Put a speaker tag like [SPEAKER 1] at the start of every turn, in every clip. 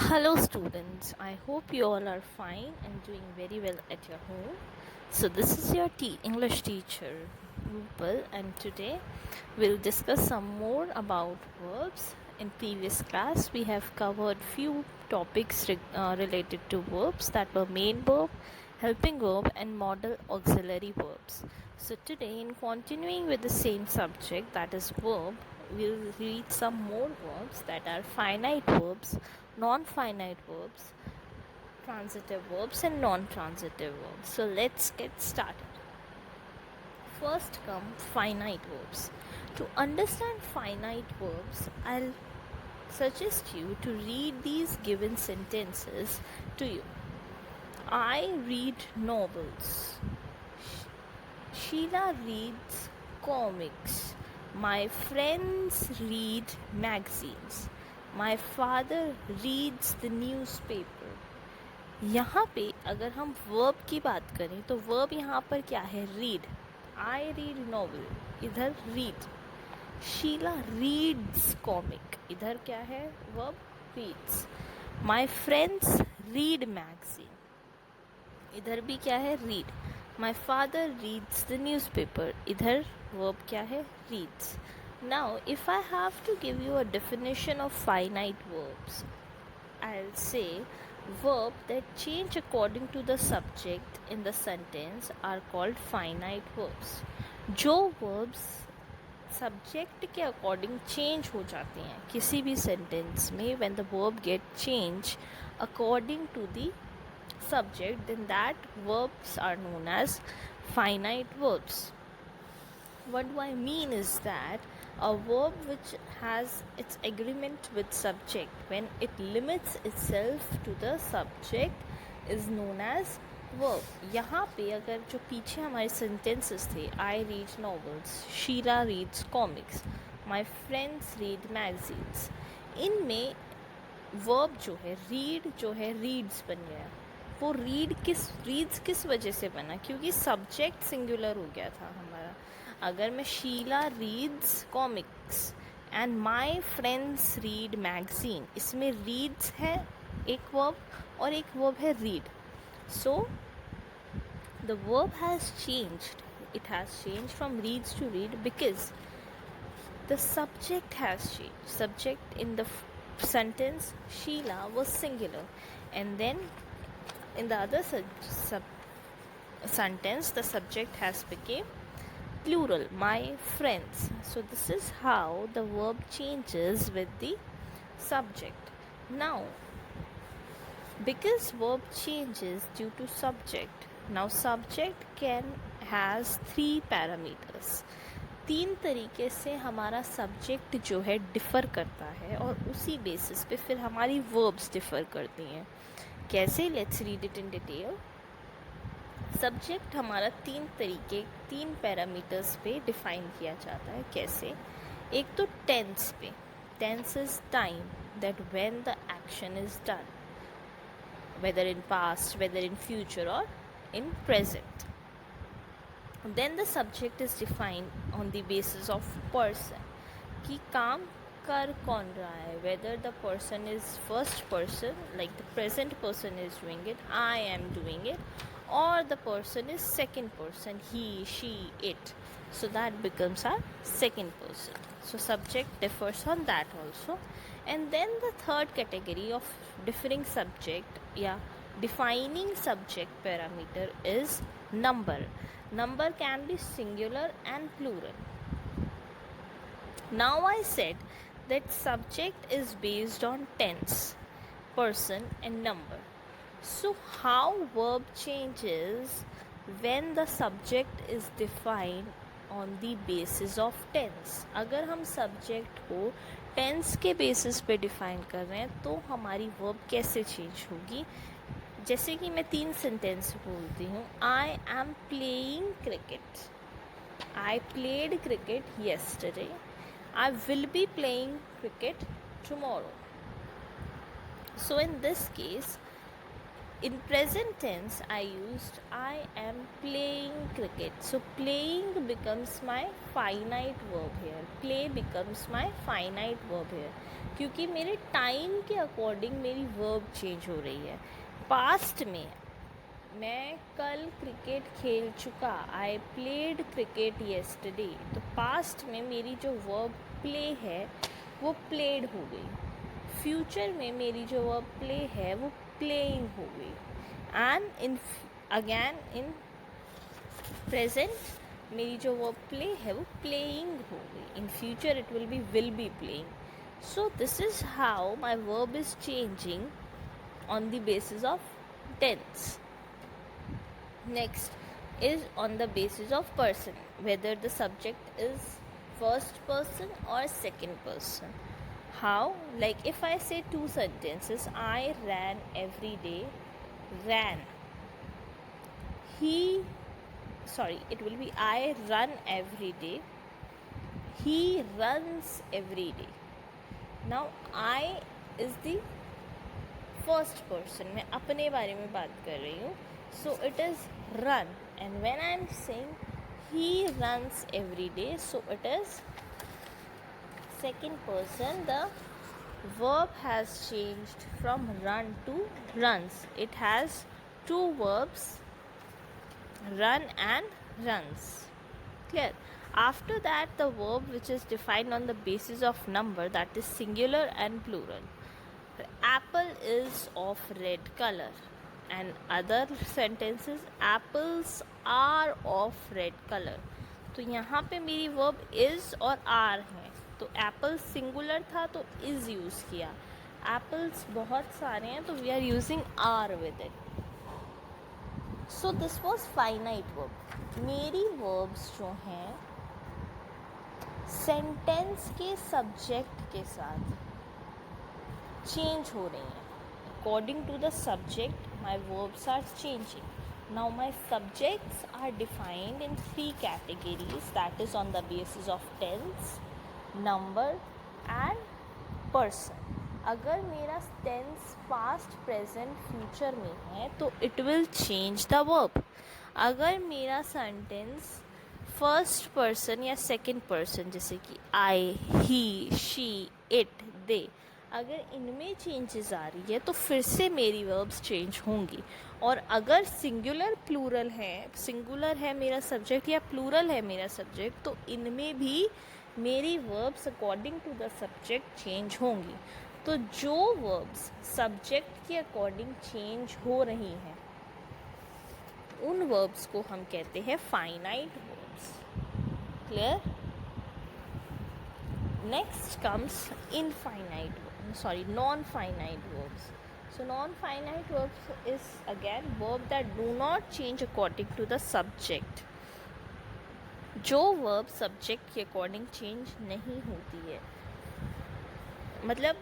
[SPEAKER 1] Hello, students. I hope you all are fine and doing very well at your home. So, this is your English teacher, Rupal, and today we'll discuss some more about verbs. In previous class, we have covered few topics related to verbs, that were main verb, helping verb, and modal auxiliary verbs. So, today, in continuing with the same subject, that is verb, we'll read some more verbs, that are finite verbs, non-finite verbs, transitive verbs, and non-transitive verbs. So let's get started. First come finite verbs. To understand finite verbs, I'll suggest you to read these given sentences to you. I read novels. Sheila reads comics. My friends read magazines. My father reads the newspaper. यहाँ पे अगर हम verb की बात करें तो verb यहाँ पर क्या है? रीड. आई रीड नॉवल, इधर रीड. शीला रीड्स कॉमिक, इधर क्या है? Verb reads. My friends read magazine, इधर भी क्या है? Read. My father reads the newspaper, इधर वर्ब क्या है? Reads. Now if I have to give you a definition of finite verbs, I'll say verb that change according to the subject in the sentence are called finite verbs. जो verbs subject के according change हो जाते हैं किसी भी sentence में, when the verb get change according to the subject, then that verbs are known as finite verbs. What do I mean is that a verb which has its agreement with subject, when it limits itself to the subject, is known as verb. यहाँ पे अगर जो पीछे हमारे sentences थे, I read novels, Sheila reads comics, my friends read magazines, इनमें verb जो है रीड जो है रीड्स बन गया. वो रीड्स किस वजह से बना? क्योंकि सब्जेक्ट सिंगुलर हो गया था हमारा. अगर मैं Sheela reads comics and my friends read magazine, इसमें रीड्स है एक वर्ब और एक वर्ब है read. So the verb has changed. It has changed from reads to read because the subject has changed. Subject in the sentence Sheila was singular, and then in the other sentence the subject has become plural, my friends. So this is how the verb changes with the subject. Now, because verb changes due to subject, now subject can has three parameters. तीन तरीके से हमारा subject जो है differ करता है और उसी बेसिस पे फिर हमारी वर्ब्स डिफ़र करती हैं. कैसे? Let's read it in detail. Subject हमारा तीन पैरामीटर्स पे डिफाइन किया जाता है. कैसे? एक तो टेंस पे. Tense is time that when the action is done, whether in past, whether in future, or in present. Then the subject is defined on the basis of person, कि काम कर कौन रहा है, whether the person is first person, like the present person is doing it, I am doing it, or the person is second person, he, she, it. So that becomes our second person. So subject differs on that also. And then the third category of differing subject, defining subject parameter is number. Number can be singular and plural. Now I said that subject is based on tense, person, and number. So how verb changes when the subject is defined on the basis of tense? अगर हम subject को tense के basis पे define कर रहे हैं तो हमारी verb कैसे change होगी? जैसे कि मैं तीन sentence बोलती हूँ. I am playing cricket. I played cricket yesterday. I will be playing cricket tomorrow. So in this case, in present tense I used I am playing cricket. So playing becomes my finite verb here. Play becomes my finite verb here. क्योंकि मेरे time के according मेरी verb change हो रही है. Past में मैं कल क्रिकेट खेल चुका. I played cricket yesterday. तो पास्ट में मेरी जो वर्ब प्ले है वो प्लेड हो गई. फ्यूचर में मेरी जो वर्ब प्ले है वो प्लेइंग हो गई. And in again in present मेरी जो वर्ब प्ले है वो प्लेइंग हो गई. In future it will be playing. So this is how my verb is changing on the basis of tense. Next is on the basis of person, whether the subject is first person or second person. How? Like if I say two sentences, I ran every day. Ran. It will be I run every day. He runs every day. Now I is the first person. मैं अपने बारे में बात कर रही हूँ. So it is run. And when I am saying he runs every day, so it is second person. The verb has changed from run to runs. It has two verbs, run and runs. Clear? After that, the verb which is defined on the basis of number, that is singular and plural. Apple is of red color. And other sentences, apples are of red color. तो यहाँ पे मेरी verb is और are है. तो apple singular था तो is use किया. apples बहुत सारे हैं तो we are using are with it. So this was finite verb. मेरी verbs जो हैं sentence के subject के साथ चेंज हो रही हैं. According to the subject my verbs are changing. Now my subjects are defined in 3 categories, that is on the basis of tense, number and person. अगर मेरा टेंस पास्ट प्रेजेंट फ्यूचर में है तो it will change the verb. अगर मेरा sentence first person या second person जैसे कि आई, ही, शी, इट, दे, अगर इनमें चेंजेस आ रही है तो फिर से मेरी वर्ब्स चेंज होंगी. और अगर सिंगुलर प्लूरल है, सिंगुलर है मेरा सब्जेक्ट या प्लूरल है मेरा सब्जेक्ट, तो इनमें भी मेरी verbs according to the subject change होंगी. तो जो वर्ब्स सब्जेक्ट के अकॉर्डिंग चेंज हो रही हैं उन वर्ब्स को हम कहते हैं finite verbs. Clear? Next comes non-finite verbs. So non-finite verbs is again verb that do not change according to the subject. जो verb subject के अकॉर्डिंग चेंज नहीं होती है, मतलब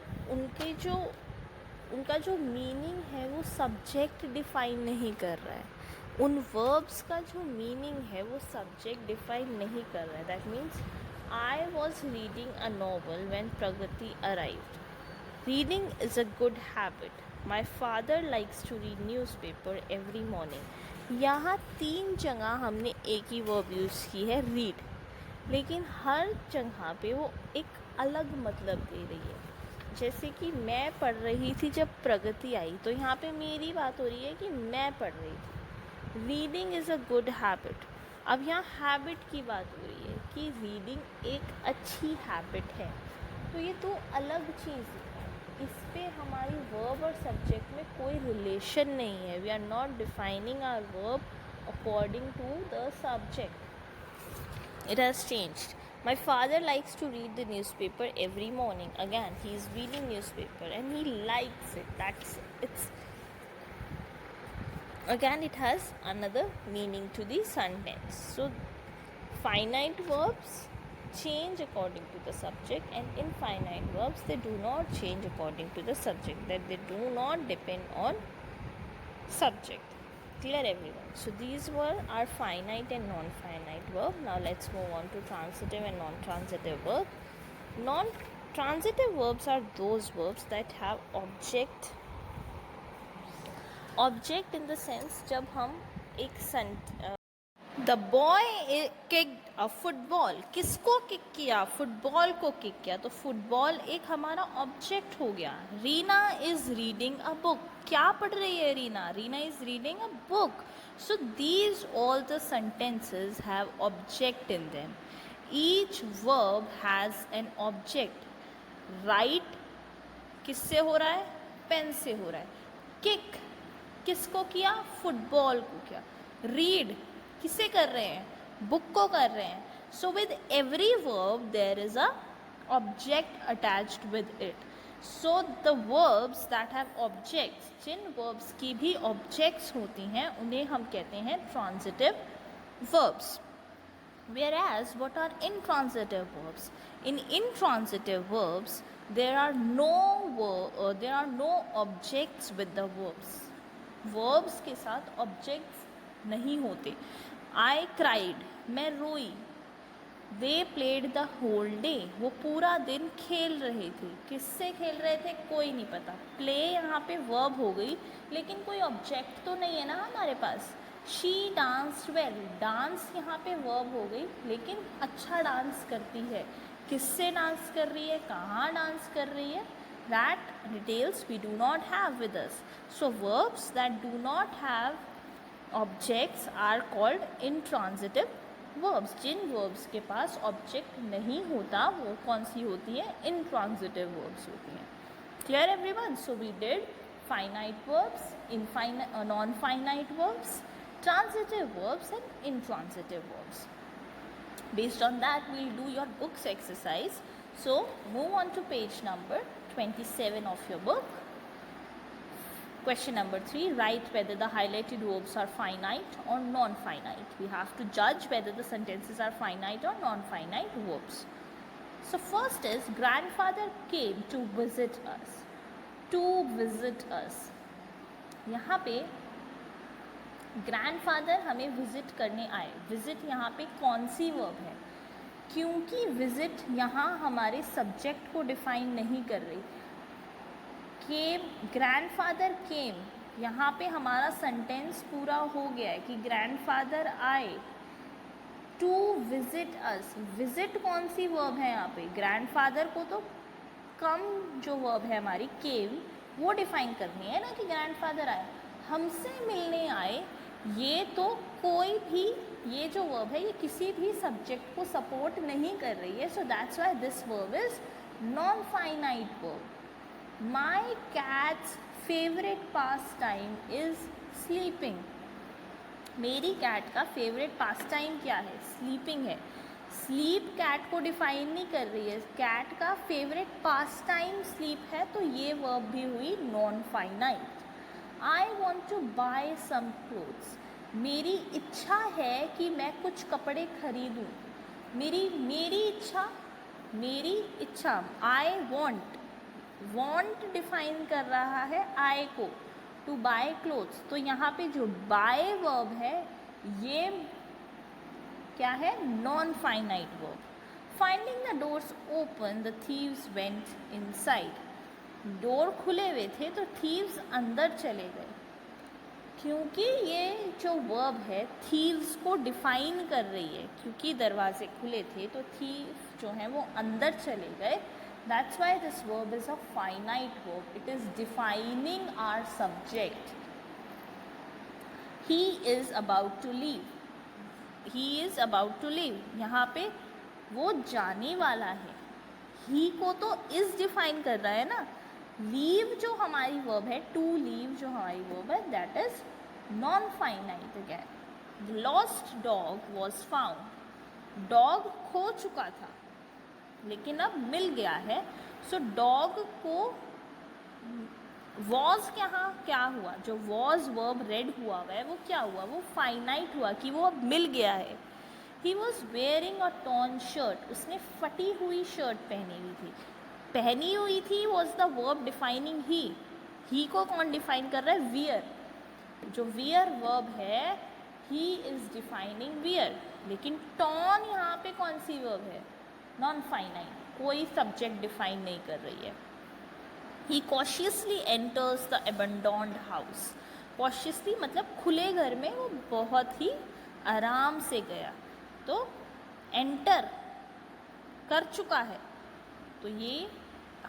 [SPEAKER 1] उनका जो मीनिंग है वो सब्जेक्ट डिफाइन नहीं कर रहा है. उन वर्ब्स का जो मीनिंग है वो सब्जेक्ट डिफाइन नहीं कर रहा है. That means I was reading a novel when Pragati arrived. Reading is a good habit. My father likes to read newspaper every morning. यहाँ 3 जगह हमने एक ही वर्ब यूज़ की है read, लेकिन हर जगह पे वो एक अलग मतलब दे रही है. जैसे कि मैं पढ़ रही थी जब प्रगति आई, तो यहाँ पे मेरी बात हो रही है कि मैं पढ़ रही थी. Reading is a good habit. अब यहाँ हैबिट की बात हो रही है कि रीडिंग एक अच्छी हैबिट है. तो ये तो अलग चीज़ है. इस पे हमारी वर्ब और सब्जेक्ट में कोई रिलेशन नहीं है. We are not defining our verb according to the subject. It has changed. My father likes to read the newspaper every morning. Again, he is reading newspaper and he likes it. Again, it has another meaning to the sentence. So finite verbs change according to the subject, and infinite verbs, they do not change according to the subject, that they do not depend on subject. Clear everyone? So these were our finite and non-finite verb. Now let's move on to transitive and non-transitive verb. Non-transitive verbs are those verbs that have object object in the sense जब हम एक the boy kicked a football, किसको kick किया? Football को kick किया, तो football एक हमारा ऑब्जेक्ट हो गया. Reena is reading a book, क्या पढ़ रही है Reena? Reena is reading a book. So these all the sentences have object in them. Each verb has an object. Write किससे हो रहा है? पेन से हो रहा है. किक किसको किया? फुटबॉल को किया. रीड किसे कर रहे हैं? बुक को कर रहे हैं. So with every verb there is a object attached with it. So the verbs that have objects, जिन वर्ब्स की भी ऑब्जेक्ट्स होती हैं उन्हें हम कहते हैं transitive verbs. Whereas what are intransitive verbs? In intransitive verbs there are no objects with the verbs. Verbs के साथ objects नहीं होते. I cried, मैं रोई. They played the whole day, वो पूरा दिन खेल रहे थे. किससे खेल रहे थे? कोई नहीं पता. Play यहाँ पे verb हो गई, लेकिन कोई object तो नहीं है ना हमारे पास. शी डांस्ड वेल, डांस यहाँ पे वर्ब हो गई, लेकिन अच्छा डांस करती है. किससे डांस कर रही है? कहाँ डांस कर रही है? That details we do not have with us. So verbs that do not have objects are called intransitive verbs. जिन वर्ब्स के पास ऑब्जेक्ट नहीं होता वो कौन सी होती है? इंट्रांजिटिव वर्ब्स होती हैं. Clear everyone? So we did finite verbs, non-finite verbs, transitive verbs and intransitive verbs. Based on that we'll do your books exercise. So move on to page number 27 of your book. Question number 3, write whether the highlighted verbs are finite or non-finite. We have to judge whether the sentences are finite or non-finite verbs. So first is grandfather came to visit us. To visit us, यहाँ पे grandfather हमें visit करने आए. Visit यहाँ पे कौन सी verb है? क्योंकि विजिट यहाँ हमारे सब्जेक्ट को डिफाइन नहीं कर रही. केम, ग्रैंडफादर केम, यहाँ पे हमारा सेंटेंस पूरा हो गया है कि ग्रैंडफादर आए. टू विजिट अस, विजिट कौन सी वर्ब है यहाँ पे? ग्रैंडफादर को तो कम जो वर्ब है हमारी केम वो डिफाइन करनी है ना कि ग्रैंडफादर आए. हमसे मिलने आए, ये तो कोई भी, ये जो वर्ब है ये किसी भी सब्जेक्ट को सपोर्ट नहीं कर रही है. So that's why this verb is non finite verb. My cats favourite pass time is sleeping. मेरी कैट का फेवरेट पास टाइम क्या है? स्लीपिंग है. स्लीप कैट को डिफाइन नहीं कर रही है. कैट का फेवरेट पास टाइम स्लीप है, तो ये वर्ब भी हुई non finite. I want to buy some clothes, मेरी इच्छा है कि मैं कुछ कपड़े खरीदूँ. मेरी इच्छा. आई वॉन्ट डिफाइन कर रहा है आई को. टू बाय क्लोथ्स, तो यहाँ पे जो बाय वर्ब है ये क्या है? Non finite verb. Finding the doors open the thieves went inside. Door खुले हुए थे तो थीव्स अंदर चले गए. क्योंकि ये जो वर्ब है थीव्स को डिफाइन कर रही है, क्योंकि दरवाजे खुले थे तो थीव जो है वो अंदर चले गए. That's why this verb is a finite verb. It is defining our subject. He is about to leave. He is about to leave, यहाँ पे वो जाने वाला है. ही को तो इज़ डिफाइन कर रहा है ना. लीव जो हमारी वर्ब है, टू लीव जो हमारी वर्ब है, that is non finite again. Lost dog was found. Dog खो चुका था लेकिन अब मिल गया है. सो डॉग को वॉज क्या हुआ? जो वॉज वर्ब रेड हुआ है वो क्या हुआ? वो फाइनाइट हुआ कि वो अब मिल गया है. He was wearing a torn shirt, उसने फटी हुई शर्ट पहनी हुई थी वॉज द वर्ब डिफाइनिंग ही. ही को कौन डिफाइन कर रहा है? वियर. जो वियर वर्ब है ही इज डिफाइनिंग वियर. लेकिन टॉर्न यहाँ पे कौन सी वर्ब है? नॉन फाइनाइट, कोई सब्जेक्ट डिफाइन नहीं कर रही है. He cautiously enters the abandoned house. Cautiously मतलब खुले घर में वो बहुत ही आराम से गया, तो एंटर कर चुका है, तो ये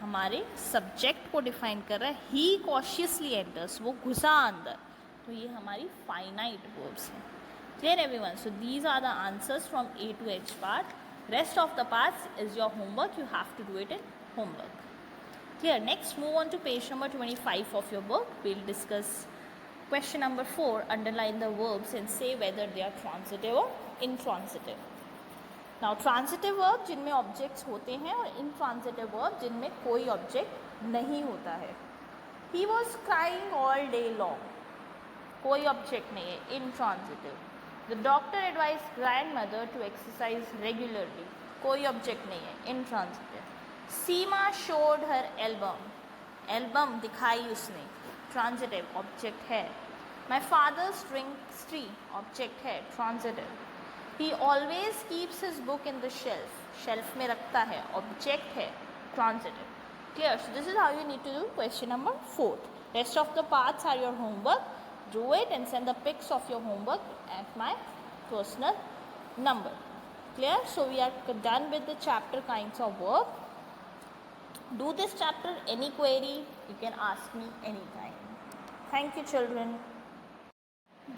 [SPEAKER 1] हमारे सब्जेक्ट को डिफाइन कर रहा है। ही कॉशियसली एंटर्स, वो घुसा अंदर, तो ये हमारी फाइनाइट वर्ब्स हैं। Clear everyone? So these are the answers from A to H part. Rest of the parts is your homework. You have to do it in homework. Clear? Next, move on to page number 25 of your book. We'll discuss question number 4. Underline the verbs and say whether they are transitive or intransitive. Now, transitive verb जिनमें objects होते हैं और intransitive verb जिनमें कोई object नहीं होता है। He was crying all day long. कोई ऑब्जेक्ट नहीं है, intransitive. The doctor advised grandmother to exercise regularly. कोई ऑब्जेक्ट नहीं है, intransitive. Seema showed her album. Album दिखाई उसने, ट्रांजिटिव, ऑब्जेक्ट है. My father's drinks tea, object है, transitive. He always keeps his book in the shelf. Shelf में रखता है, ऑब्जेक्ट है, transitive. Clear? So this is how you need to do question number 4. Rest of the parts are your homework. Do it and send the pics of your homework at my personal number. Clear? So we are done with the chapter kinds of work. Do this chapter, any query you can ask me anytime. Thank you, children.